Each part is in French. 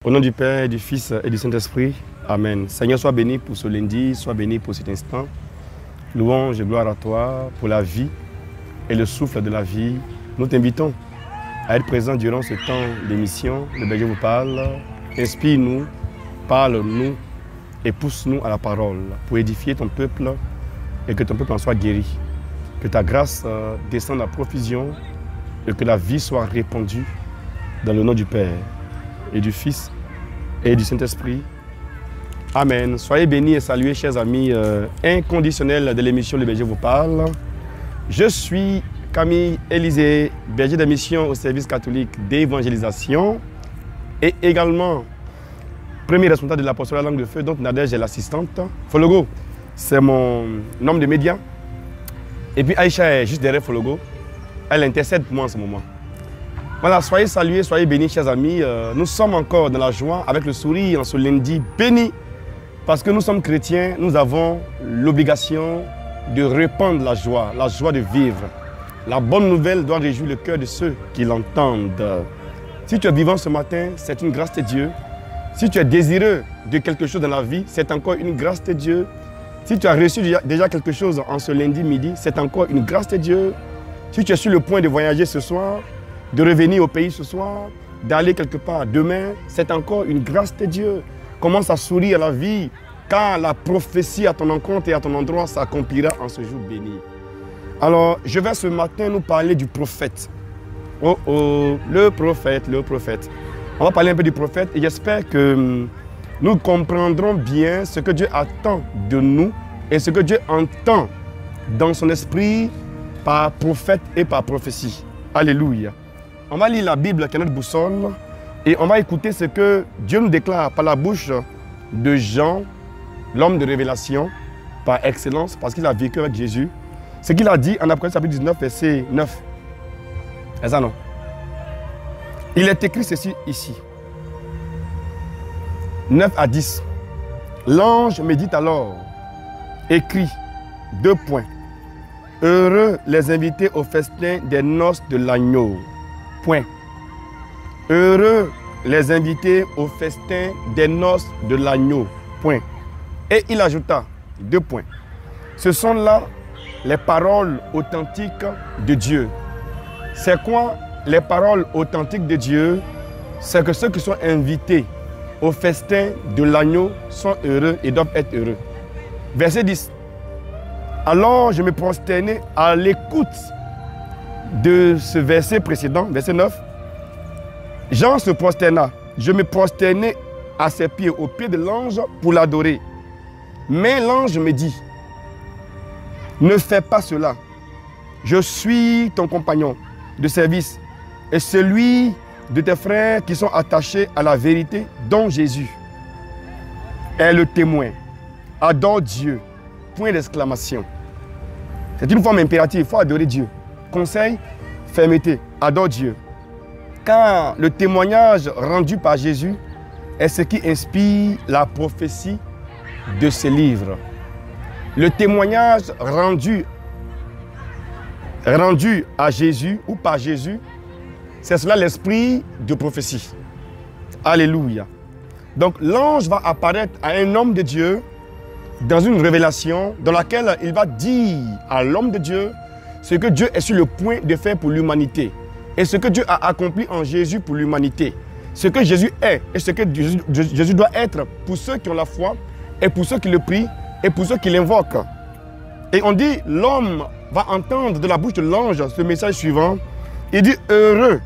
Au nom du Père, du Fils et du Saint-Esprit, Amen. Seigneur, sois béni pour ce lundi, sois béni pour cet instant. Louange et gloire à toi pour la vie et le souffle de la vie. Nous t'invitons à être présent durant ce temps d'émission. Le berger vous parle. Inspire-nous, parle-nous et pousse-nous à la parole pour édifier ton peuple et que ton peuple en soit guéri. Que ta grâce descende à profusion et que la vie soit répandue dans le nom du Père et du Fils et du Saint-Esprit. Amen. Soyez bénis et salués, chers amis inconditionnels de l'émission Le Berger vous parle. Je suis Camille Élisée, berger de mission au service catholique d'évangélisation et également premier responsable de l'apostolat Langue de Feu, dont Nadège est l'assistante. Fologo, c'est mon homme de médias. Et puis Aïcha est juste derrière Fologo. Elle intercède pour moi en ce moment. Voilà, soyez salués, soyez bénis, chers amis. Nous sommes encore dans la joie, avec le sourire, en ce lundi béni. Parce que nous sommes chrétiens, nous avons l'obligation de répandre la joie de vivre. La bonne nouvelle doit réjouir le cœur de ceux qui l'entendent. Si tu es vivant ce matin, c'est une grâce de Dieu. Si tu es désireux de quelque chose dans la vie, c'est encore une grâce de Dieu. Si tu as reçu déjà quelque chose en ce lundi midi, c'est encore une grâce de Dieu. Si tu es sur le point de voyager ce soir, de revenir au pays ce soir, d'aller quelque part demain, c'est encore une grâce de Dieu. Commence à sourire à la vie, car la prophétie à ton encontre et à ton endroit s'accomplira en ce jour béni. Alors, je vais ce matin nous parler du prophète. Oh oh, le prophète, le prophète. On va parler un peu du prophète et j'espère que nous comprendrons bien ce que Dieu attend de nous et ce que Dieu entend dans son esprit par prophète et par prophétie. Alléluia. On va lire la Bible qui est notre boussole et on va écouter ce que Dieu nous déclare par la bouche de Jean, l'homme de révélation, par excellence, parce qu'il a vécu avec Jésus. Ce qu'il a dit en Apocalypse chapitre 19, verset 9. C'est ça, non? Il est écrit ceci ici. 9 à 10. L'ange me dit alors, écrit, 2 points. Heureux les invités au festin des noces de l'agneau. Point. Heureux les invités au festin des noces de l'agneau. Point. Et il ajouta, 2 points. Ce sont là les paroles authentiques de Dieu. C'est quoi les paroles authentiques de Dieu? C'est que ceux qui sont invités au festin de l'agneau sont heureux et doivent être heureux. Verset 10. Alors je me prosternai à l'écoute de ce verset précédent, verset 9. Jean se prosterna. Je me prosternai à ses pieds, aux pieds de l'ange pour l'adorer. Mais l'ange me dit, ne fais pas cela. Je suis ton compagnon de service et celui de tes frères qui sont attachés à la vérité dont Jésus est le témoin. Adore Dieu. Point d'exclamation. C'est une forme impérative. Il faut adorer Dieu. Conseil, fermeté. Adore Dieu. Car le témoignage rendu par Jésus est ce qui inspire la prophétie de ce livre. Le témoignage rendu à Jésus ou par Jésus, c'est cela l'esprit de prophétie. Alléluia. Donc l'ange va apparaître à un homme de Dieu dans une révélation dans laquelle il va dire à l'homme de Dieu ce que Dieu est sur le point de faire pour l'humanité et ce que Dieu a accompli en Jésus pour l'humanité. Ce que Jésus est et ce que Jésus doit être pour ceux qui ont la foi et pour ceux qui le prient et pour ceux qui l'invoquent. Et on dit, l'homme va entendre de la bouche de l'ange ce message suivant. Il dit, heureux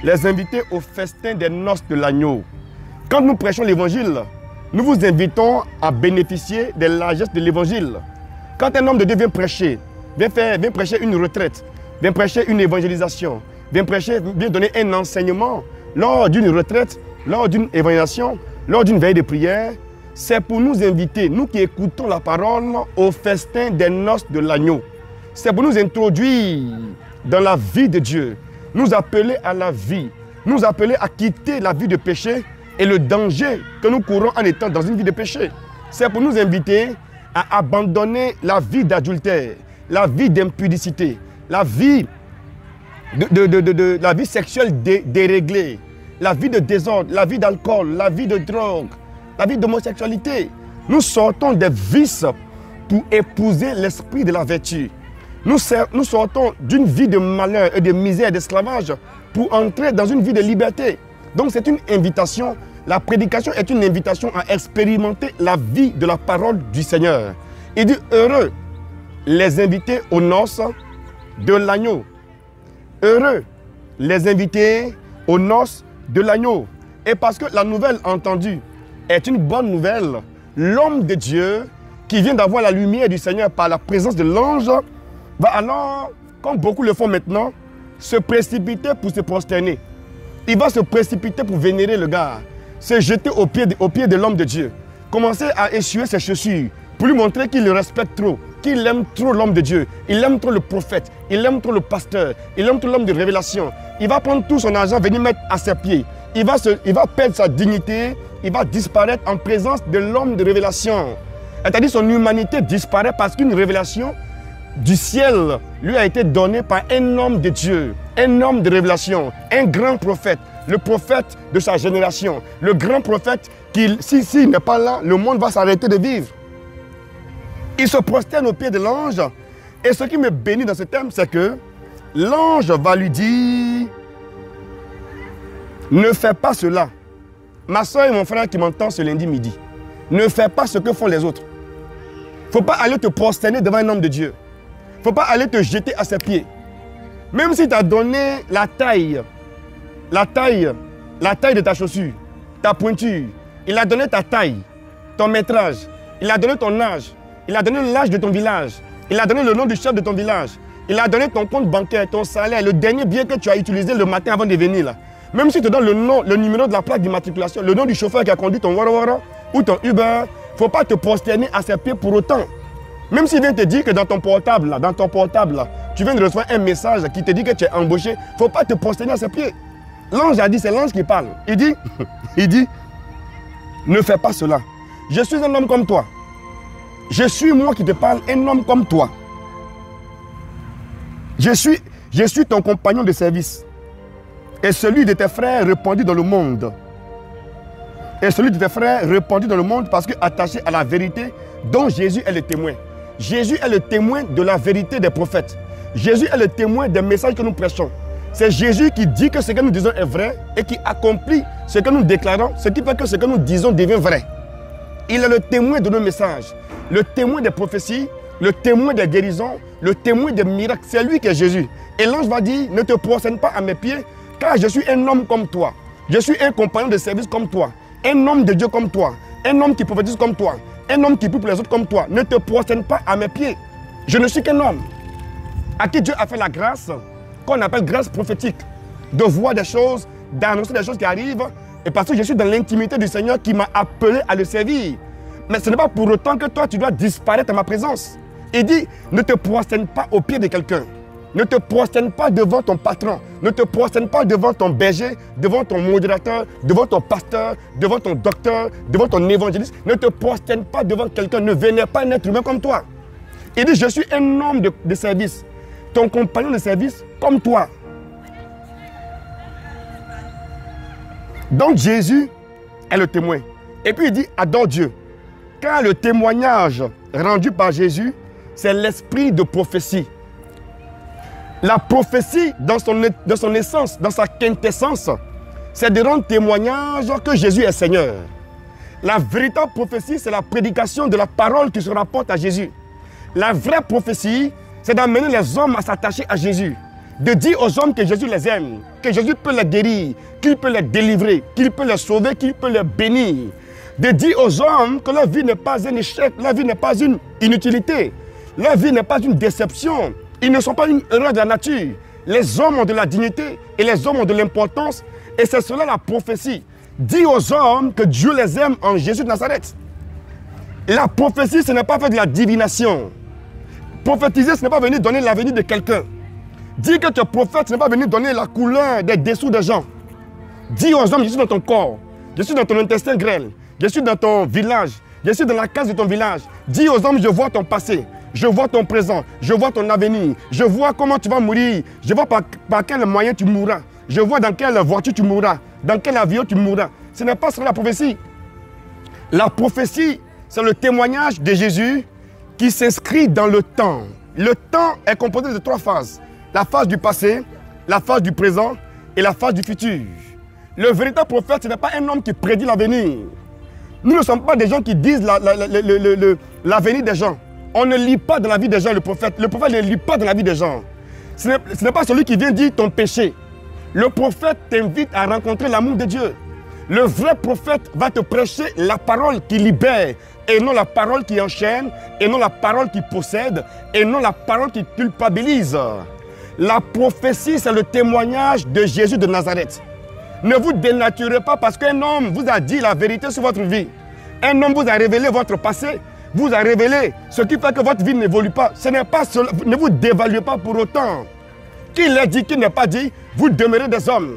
les invités au festin des noces de l'agneau. Quand nous prêchons l'évangile, nous vous invitons à bénéficier des largesses de l'évangile. Quand un homme de Dieu vient prêcher une retraite, vient prêcher une évangélisation, vient donner un enseignement lors d'une retraite, lors d'une évangélisation, lors d'une veille de prière, c'est pour nous inviter, nous qui écoutons la parole, au festin des noces de l'agneau. C'est pour nous introduire dans la vie de Dieu, nous appeler à la vie, nous appeler à quitter la vie de péché et le danger que nous courons en étant dans une vie de péché. C'est pour nous inviter à abandonner la vie d'adultère, la vie d'impudicité, la vie sexuelle déréglée, la vie de désordre, la vie d'alcool, la vie de drogue, la vie d'homosexualité. Nous sortons des vices pour épouser l'esprit de la vertu. Nous sortons d'une vie de malheur et de misère et d'esclavage pour entrer dans une vie de liberté. Donc c'est une invitation. La prédication est une invitation à expérimenter la vie de la parole du Seigneur. Il dit heureux les invités aux noces de l'agneau. Heureux les invités aux noces de l'agneau. Et parce que la nouvelle entendue est une bonne nouvelle, l'homme de Dieu qui vient d'avoir la lumière du Seigneur par la présence de l'ange va alors, comme beaucoup le font maintenant, se précipiter pour se prosterner. Il va se précipiter pour vénérer le gars, se jeter aux pieds de l'homme de Dieu, commencer à essuyer ses chaussures pour lui montrer qu'il le respecte trop, qu'il aime trop l'homme de Dieu, il aime trop le prophète, il aime trop le pasteur, il aime trop l'homme de révélation. Il va prendre tout son argent, venir mettre à ses pieds. Il va perdre sa dignité, il va disparaître en présence de l'homme de révélation. C'est-à-dire son humanité disparaît parce qu'une révélation du ciel lui a été donnée par un homme de Dieu, un homme de révélation, un grand prophète, le prophète de sa génération, le grand prophète qui, s'il n'est pas là, le monde va s'arrêter de vivre. Il se prosterne au pied de l'ange et ce qui me bénit dans ce thème, c'est que l'ange va lui dire « Ne fais pas cela. Ma soeur et mon frère qui m'entendent ce lundi midi, ne fais pas ce que font les autres. Il ne faut pas aller te prosterner devant un homme de Dieu. Il ne faut pas aller te jeter à ses pieds. Même si tu as donné la taille de ta chaussure, ta pointure, il a donné ta taille, ton métrage, il a donné ton âge, il a donné l'âge de ton village, il a donné le nom du chef de ton village, il a donné ton compte bancaire, ton salaire, le dernier bien que tu as utilisé le matin avant de venir là. Même si tu donnes le nom, le numéro de la plaque d'immatriculation, le nom du chauffeur qui a conduit ton Wara ou ton Uber, il ne faut pas te prosterner à ses pieds pour autant. Même s'il vient te dire que dans ton portable, tu viens de recevoir un message qui te dit que tu es embauché, il ne faut pas te prosterner à ses pieds. L'ange a dit, c'est l'ange qui parle. Il dit, ne fais pas cela. Je suis un homme comme toi. Je suis moi qui te parle, un homme comme toi. Je suis ton compagnon de service. Et celui de tes frères répandus dans le monde. Et celui de tes frères répandus dans le monde parce que attaché à la vérité dont Jésus est le témoin. Jésus est le témoin de la vérité des prophètes. Jésus est le témoin des messages que nous prêchons. C'est Jésus qui dit que ce que nous disons est vrai et qui accomplit ce que nous déclarons, ce qui fait que ce que nous disons devient vrai. Il est le témoin de nos messages, le témoin des prophéties, le témoin des guérisons, le témoin des miracles. C'est lui qui est Jésus. Et l'ange va dire, ne te prosterne pas à mes pieds, car je suis un homme comme toi. Je suis un compagnon de service comme toi. Un homme de Dieu comme toi. Un homme qui prophétise comme toi. Un homme qui prie pour les autres comme toi. Ne te prosterne pas à mes pieds. Je ne suis qu'un homme à qui Dieu a fait la grâce, qu'on appelle grâce prophétique, de voir des choses, d'annoncer des choses qui arrivent. Et parce que je suis dans l'intimité du Seigneur qui m'a appelé à le servir. Mais ce n'est pas pour autant que toi, tu dois disparaître à ma présence. Il dit, ne te prosterne pas au pied de quelqu'un. Ne te prosterne pas devant ton patron. Ne te prosterne pas devant ton berger, devant ton modérateur, devant ton pasteur, devant ton docteur, devant ton évangéliste. Ne te prosterne pas devant quelqu'un. Ne vénère pas un être humain comme toi. Il dit, je suis un homme de service. Ton compagnon de service comme toi. Donc Jésus est le témoin. Et puis il dit, adore Dieu. Car le témoignage rendu par Jésus, c'est l'esprit de prophétie. La prophétie, dans son essence, dans sa quintessence, c'est de rendre témoignage que Jésus est Seigneur. La véritable prophétie, c'est la prédication de la parole qui se rapporte à Jésus. La vraie prophétie, c'est d'amener les hommes à s'attacher à Jésus. De dire aux hommes que Jésus les aime, que Jésus peut les guérir, qu'il peut les délivrer, qu'il peut les sauver, qu'il peut les bénir. De dire aux hommes que leur vie n'est pas un échec, leur vie n'est pas une inutilité, leur vie n'est pas une déception. Ils ne sont pas une erreur de la nature. Les hommes ont de la dignité et les hommes ont de l'importance. Et c'est cela la prophétie. Dis aux hommes que Dieu les aime en Jésus de Nazareth. La prophétie, ce n'est pas faire de la divination. Prophétiser, ce n'est pas venir donner l'avenir de quelqu'un. Dire que tu es prophète, ce n'est pas venir donner la couleur des dessous des gens. Dis aux hommes, je suis dans ton corps, je suis dans ton intestin grêle, je suis dans ton village, je suis dans la case de ton village. Dis aux hommes, je vois ton passé. Je vois ton présent, je vois ton avenir, je vois comment tu vas mourir, je vois par quel moyen tu mourras, je vois dans quelle voiture tu mourras, dans quel avion tu mourras. Ce n'est pas ça la prophétie. La prophétie, c'est le témoignage de Jésus qui s'inscrit dans le temps. Le temps est composé de 3 phases. La phase du passé, la phase du présent et la phase du futur. Le véritable prophète, ce n'est pas un homme qui prédit l'avenir. Nous ne sommes pas des gens qui disent l'avenir des gens. On ne lit pas dans la vie des gens le prophète. Le prophète ne lit pas dans la vie des gens. Ce n'est pas celui qui vient dire ton péché. Le prophète t'invite à rencontrer l'amour de Dieu. Le vrai prophète va te prêcher la parole qui libère et non la parole qui enchaîne, et non la parole qui possède, et non la parole qui culpabilise. La prophétie, c'est le témoignage de Jésus de Nazareth. Ne vous dénaturez pas parce qu'un homme vous a dit la vérité sur votre vie. Un homme vous a révélé votre passé, vous a révélé ce qui fait que votre vie n'évolue pas. Ce n'est pas cela, ne vous dévaluez pas pour autant. Qui l'a dit, qui n'est pas dit, vous demeurez des hommes.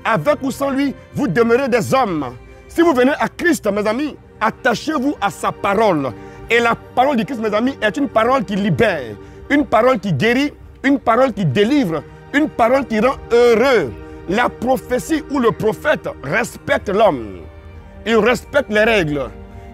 Avec ou sans lui, vous demeurez des hommes. Si vous venez à Christ, mes amis, attachez-vous à sa parole. Et la parole du Christ, mes amis, est une parole qui libère, une parole qui guérit, une parole qui délivre, une parole qui rend heureux. La prophétie ou le prophète respecte l'homme. Il respecte les règles.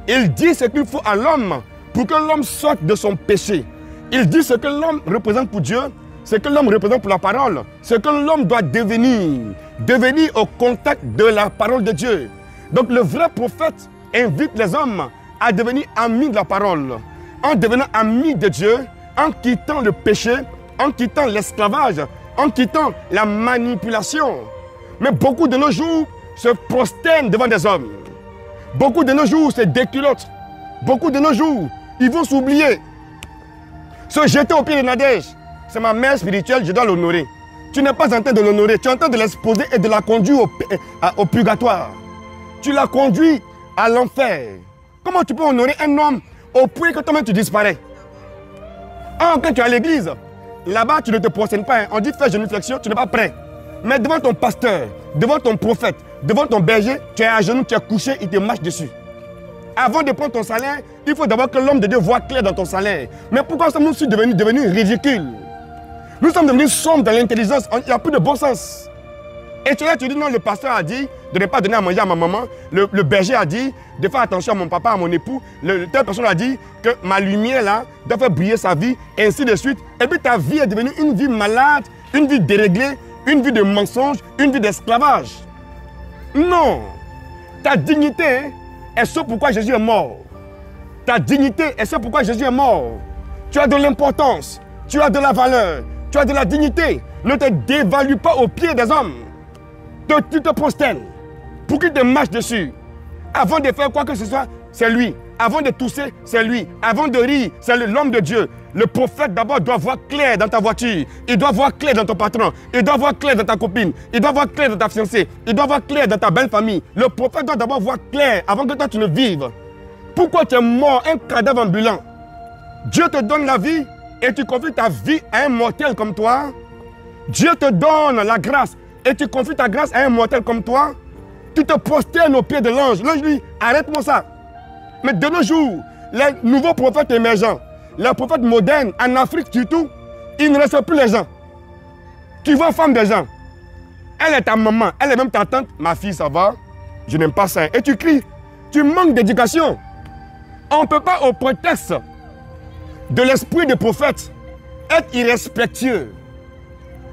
Il dit ce qu'il faut à l'homme pour que l'homme sorte de son péché. Il dit ce que l'homme représente pour Dieu, ce que l'homme représente pour la parole, ce que l'homme doit devenir au contact de la parole de Dieu. Donc le vrai prophète invite les hommes à devenir amis de la parole, en devenant amis de Dieu, en quittant le péché, en quittant l'esclavage, en quittant la manipulation. Mais beaucoup de nos jours se prosternent devant des hommes. Beaucoup de nos jours se déculottent. Beaucoup de nos jours, ils vont s'oublier. Se jeter au pied de Nadège. C'est ma mère spirituelle, je dois l'honorer. Tu n'es pas en train de l'honorer, tu es en train de l'exposer et de la conduire au purgatoire. Tu la conduis à l'enfer. Comment tu peux honorer un homme au point que toi-même tu disparais? Quand tu es à l'église, là-bas tu ne te prosternes pas. On dit fais génuflexion, tu n'es pas prêt. Mais devant ton pasteur, devant ton prophète, devant ton berger, tu es à genoux, tu es couché, il te marche dessus. Avant de prendre ton salaire, il faut d'abord que l'homme de Dieu voit clair dans ton salaire. Mais pourquoi sommes-nous devenus ridicules? Nous sommes devenus sombres dans l'intelligence, il n'y a plus de bon sens. Et tu dis non, le pasteur a dit de ne pas donner à manger à ma maman, le berger a dit de faire attention à mon papa, à mon époux, telle personne a dit que ma lumière là doit faire briller sa vie, et ainsi de suite. Et puis ta vie est devenue une vie malade, une vie déréglée, une vie de mensonge, une vie d'esclavage. Non, ta dignité est ce pourquoi Jésus est mort. Ta dignité est ce pourquoi Jésus est mort. Tu as de l'importance, tu as de la valeur, tu as de la dignité. Ne te dévalue pas aux pieds des hommes. Tu te prosternes pour qu'il te marche dessus. Avant de faire quoi que ce soit, c'est lui. Avant de tousser, c'est lui. Avant de rire, c'est l'homme de Dieu. Le prophète d'abord doit voir clair dans ta voiture. Il doit voir clair dans ton patron. Il doit voir clair dans ta copine. Il doit voir clair dans ta fiancée. Il doit voir clair dans ta belle famille. Le prophète doit d'abord voir clair avant que toi tu ne vives. Pourquoi tu es mort, un cadavre ambulant? Dieu te donne la vie et tu confies ta vie à un mortel comme toi. Dieu te donne la grâce et tu confies ta grâce à un mortel comme toi. Tu te prosternes aux pieds de l'ange. L'ange dit, arrête-moi ça. Mais de nos jours, les nouveaux prophètes émergents, les prophètes modernes, en Afrique surtout, ils ne respectent plus les gens. Tu vois femme des gens. Elle est ta maman, elle est même ta tante. Ma fille, ça va? Je n'aime pas ça. Et tu cries. Tu manques d'éducation. On ne peut pas, au prétexte de l'esprit de prophète, être irrespectueux,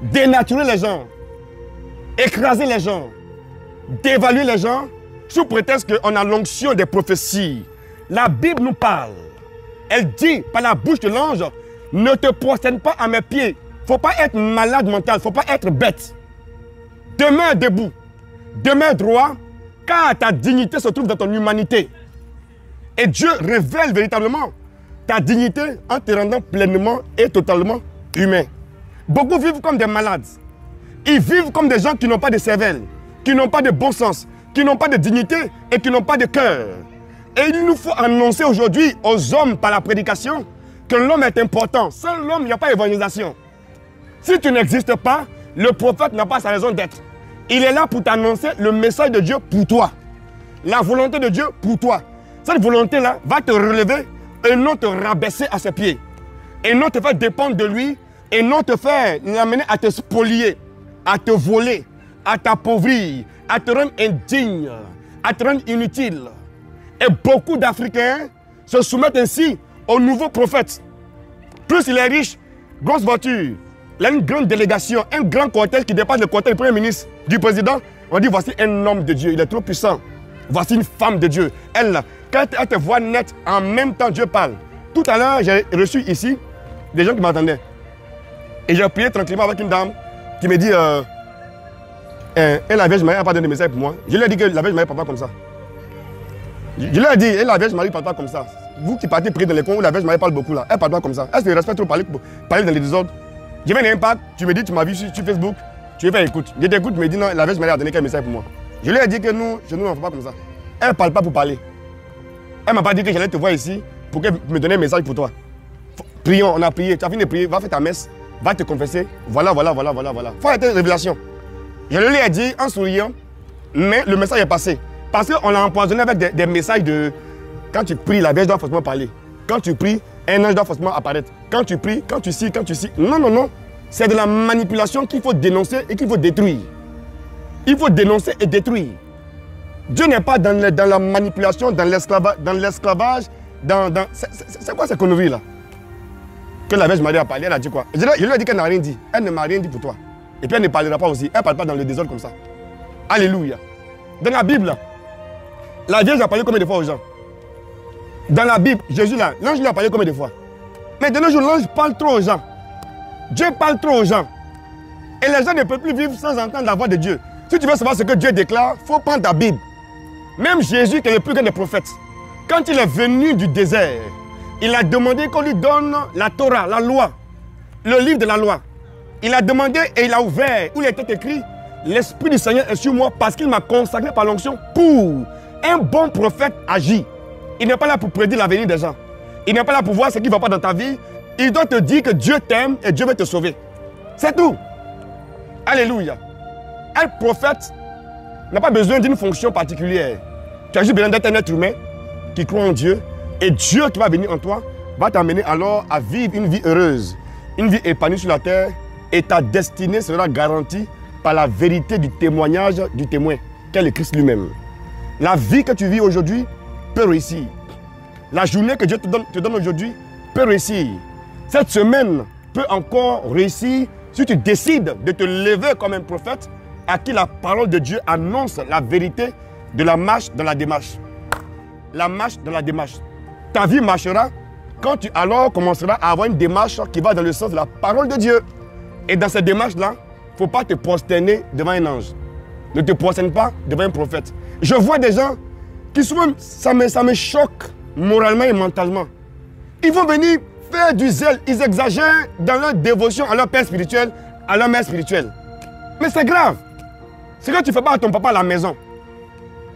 dénaturer les gens, écraser les gens, dévaluer les gens, sous prétexte qu'on a l'onction des prophéties. La Bible nous parle. Elle dit par la bouche de l'ange, ne te prosterne pas à mes pieds. Il ne faut pas être malade mental, il ne faut pas être bête. Demeure debout, demeure droit, car ta dignité se trouve dans ton humanité. Et Dieu révèle véritablement ta dignité en te rendant pleinement et totalement humain. Beaucoup vivent comme des malades. Ils vivent comme des gens qui n'ont pas de cervelle, qui n'ont pas de bon sens, qui n'ont pas de dignité et qui n'ont pas de cœur. Et il nous faut annoncer aujourd'hui aux hommes par la prédication que l'homme est important. Sans l'homme, il n'y a pas d'évangélisation. Si tu n'existes pas, le prophète n'a pas sa raison d'être. Il est là pour t'annoncer le message de Dieu pour toi. La volonté de Dieu pour toi. Cette volonté-là va te relever et non te rabaisser à ses pieds. Et non te faire dépendre de lui et non te faire l'amener à te spolier, à te voler, à t'appauvrir, à te rendre indigne, à te rendre inutile. Et beaucoup d'Africains se soumettent ainsi au nouveau prophète. Plus il est riche, grosse voiture, il a une grande délégation, un grand cortège qui dépasse le cortège du Premier ministre, du président. On dit voici un homme de Dieu, il est trop puissant. Voici une femme de Dieu. Elle, quand elle te voit net, en même temps Dieu parle. Tout à l'heure, j'ai reçu ici des gens qui m'attendaient. Et j'ai prié tranquillement avec une dame qui me dit et la Vierge Marie n'a pas donné de message pour moi. Je lui ai dit que la Vierge Marie ne parle pas comme ça. Je lui ai dit, et la Vierge Marie ne parle pas comme ça. Vous qui partez prier dans les coins où la Vierge Marie parle beaucoup là, elle ne parle pas comme ça. Elle se respecte trop parler dans les désordres. Je viens d'impact, tu me dis, tu m'as vu sur Facebook, tu veux faire écoute. Je t'écoute, tu me dis non, la Vierge Marie a donné quel message pour moi. Je lui ai dit que nous, chez nous, on ne fait pas comme ça. Elle ne parle pas pour parler. Elle ne m'a pas dit que j'allais te voir ici pour qu'elle me donne un message pour toi. Prions, on a prié, tu as fini de prier, va faire ta messe, va te confesser. Voilà. Faut arrêter une révélation. Je lui ai dit en souriant, mais le message est passé. Parce qu'on l'a empoisonné avec des messages de... Quand tu pries, la Vierge doit forcément parler. Quand tu pries, un ange doit forcément apparaître. Quand tu pries, quand tu scies. Non. C'est de la manipulation qu'il faut dénoncer et qu'il faut détruire. Il faut dénoncer et détruire. Dieu n'est pas dans la manipulation, dans l'esclavage, c'est quoi cette connerie là? Que la Vierge Marie a parlé, elle a dit quoi? Je lui ai dit qu'elle n'a rien dit. Elle ne m'a rien dit pour toi. Et puis elle ne parlera pas aussi. Elle ne parle pas dans le désordre comme ça. Alléluia. Dans la Bible, la Vierge a parlé combien de fois aux gens? Dans la Bible, Jésus là, l'ange lui a parlé combien de fois? Mais de nos jours, l'ange parle trop aux gens. Dieu parle trop aux gens. Et les gens ne peuvent plus vivre sans entendre la voix de Dieu. Si tu veux savoir ce que Dieu déclare, il faut prendre ta Bible. Même Jésus, qui est le plus grand des prophètes, quand il est venu du désert, il a demandé qu'on lui donne la Torah, la loi, le livre de la loi. Il a demandé et il a ouvert, où il était écrit, l'Esprit du Seigneur est sur moi parce qu'il m'a consacré par l'onction pour un bon prophète agir. Il n'est pas là pour prédire l'avenir des gens. Il n'est pas là pour voir ce qui ne va pas dans ta vie. Il doit te dire que Dieu t'aime et Dieu veut te sauver. C'est tout. Alléluia. Un prophète n'a pas besoin d'une fonction particulière. Tu as juste besoin d'être un être humain qui croit en Dieu. Et Dieu qui va venir en toi va t'amener alors à vivre une vie heureuse, une vie épanouie sur la terre. Et ta destinée sera garantie par la vérité du témoignage du témoin, qu'est le Christ lui-même. La vie que tu vis aujourd'hui peut réussir. La journée que Dieu te donne aujourd'hui peut réussir. Cette semaine peut encore réussir si tu décides de te lever comme un prophète à qui la parole de Dieu annonce la vérité de la marche dans la démarche. La marche dans la démarche. Ta vie marchera quand tu alors commenceras à avoir une démarche qui va dans le sens de la parole de Dieu. Et dans cette démarche-là, il ne faut pas te prosterner devant un ange. Ne te prosterne pas devant un prophète. Je vois des gens qui souvent, ça me choque moralement et mentalement. Ils vont venir faire du zèle. Ils exagèrent dans leur dévotion à leur père spirituel, à leur mère spirituelle. Mais c'est grave. Ce que tu ne fais pas à ton papa à la maison,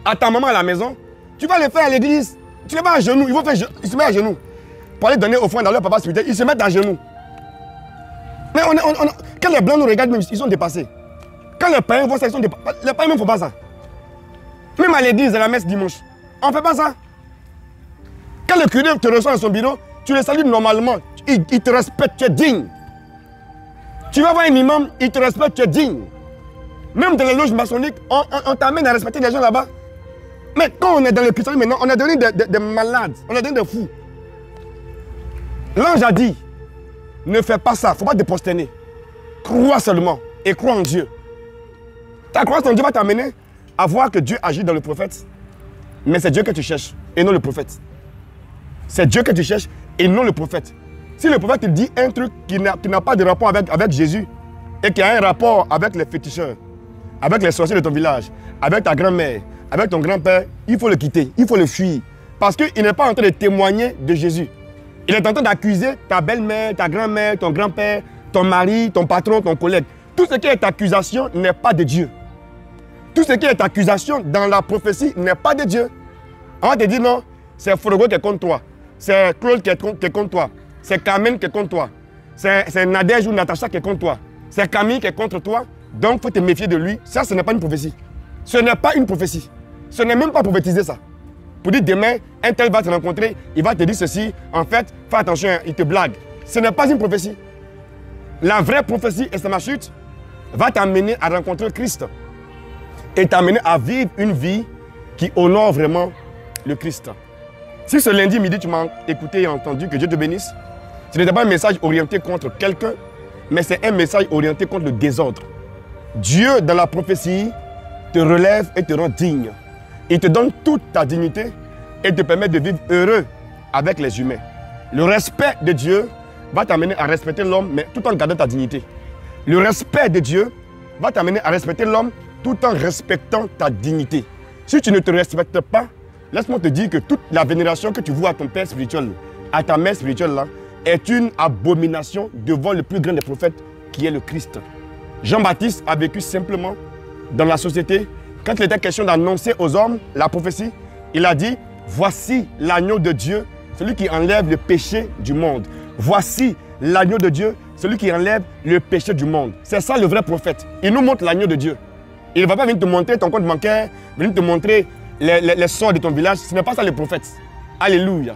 à ta maman à la maison, tu vas le faire à l'église. Tu les mets à genoux. Ils se mettent à genoux. Pour aller donner offrande à leur papa spirituel, ils se mettent à genoux. Mais quand les blancs nous regardent, même, ils sont dépassés. Quand les païens voient ça, ils sont dépassés. Les païens ne font pas ça. Même à l'église, à la messe dimanche, on ne fait pas ça. Quand le curé te reçoit dans son bureau, tu le salues normalement. Il te respecte, tu es digne. Tu vas voir un imam, il te respecte, tu es digne. Même dans les loges maçonniques, on t'amène à respecter les gens là-bas. Mais quand on est dans le christianisme maintenant, on est devenu des malades, on est devenu des fous. L'ange a dit, ne fais pas ça, il ne faut pas te prosterner. Crois seulement et crois en Dieu. Ta croyance en Dieu va t'amener à voir que Dieu agit dans le prophète. Mais c'est Dieu que tu cherches et non le prophète. C'est Dieu que tu cherches et non le prophète. Si le prophète te dit un truc qui n'a pas de rapport avec Jésus et qui a un rapport avec les féticheurs, avec les sorciers de ton village, avec ta grand-mère, avec ton grand-père, il faut le quitter, il faut le fuir. Parce qu'il n'est pas en train de témoigner de Jésus. Il est en train d'accuser ta belle-mère, ta grand-mère, ton grand-père, ton mari, ton patron, ton collègue. Tout ce qui est accusation n'est pas de Dieu. Tout ce qui est accusation dans la prophétie n'est pas de Dieu. On va te dire non, c'est Forogo qui est contre toi. C'est Claude qui est contre toi. C'est Carmen qui est contre toi. C'est Nadège ou Natacha qui est contre toi. C'est Camille qui est contre toi. Donc il faut te méfier de lui. Ça, ce n'est pas une prophétie. Ce n'est pas une prophétie. Ce n'est même pas prophétiser ça. Pour dire demain, un tel va te rencontrer, il va te dire ceci. En fait, fais attention, il te blague. Ce n'est pas une prophétie. La vraie prophétie, et c'est ma chute, va t'amener à rencontrer Christ. et t'amener à vivre une vie qui honore vraiment le Christ. Si ce lundi midi, tu m'as écouté et entendu, que Dieu te bénisse, ce n'était pas un message orienté contre quelqu'un, mais c'est un message orienté contre le désordre. Dieu, dans la prophétie, te relève et te rend digne. Il te donne toute ta dignité et te permet de vivre heureux avec les humains. Le respect de Dieu va t'amener à respecter l'homme, mais tout en gardant ta dignité. Le respect de Dieu va t'amener à respecter l'homme tout en respectant ta dignité. Si tu ne te respectes pas, laisse-moi te dire que toute la vénération que tu vois à ton père spirituel, à ta mère spirituelle, là, est une abomination devant le plus grand des prophètes, qui est le Christ. Jean-Baptiste a vécu simplement dans la société. Quand il était question d'annoncer aux hommes la prophétie, il a dit, voici l'agneau de Dieu, celui qui enlève le péché du monde. Voici l'agneau de Dieu, celui qui enlève le péché du monde. C'est ça le vrai prophète. Il nous montre l'agneau de Dieu. Il ne va pas venir te montrer ton compte bancaire, venir te montrer les sorts de ton village. Ce n'est pas ça le prophète. Alléluia.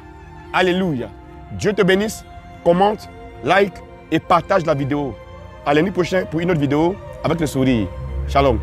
Alléluia. Dieu te bénisse. Commente, like et partage la vidéo. À lundi prochain pour une autre vidéo avec le sourire. Shalom.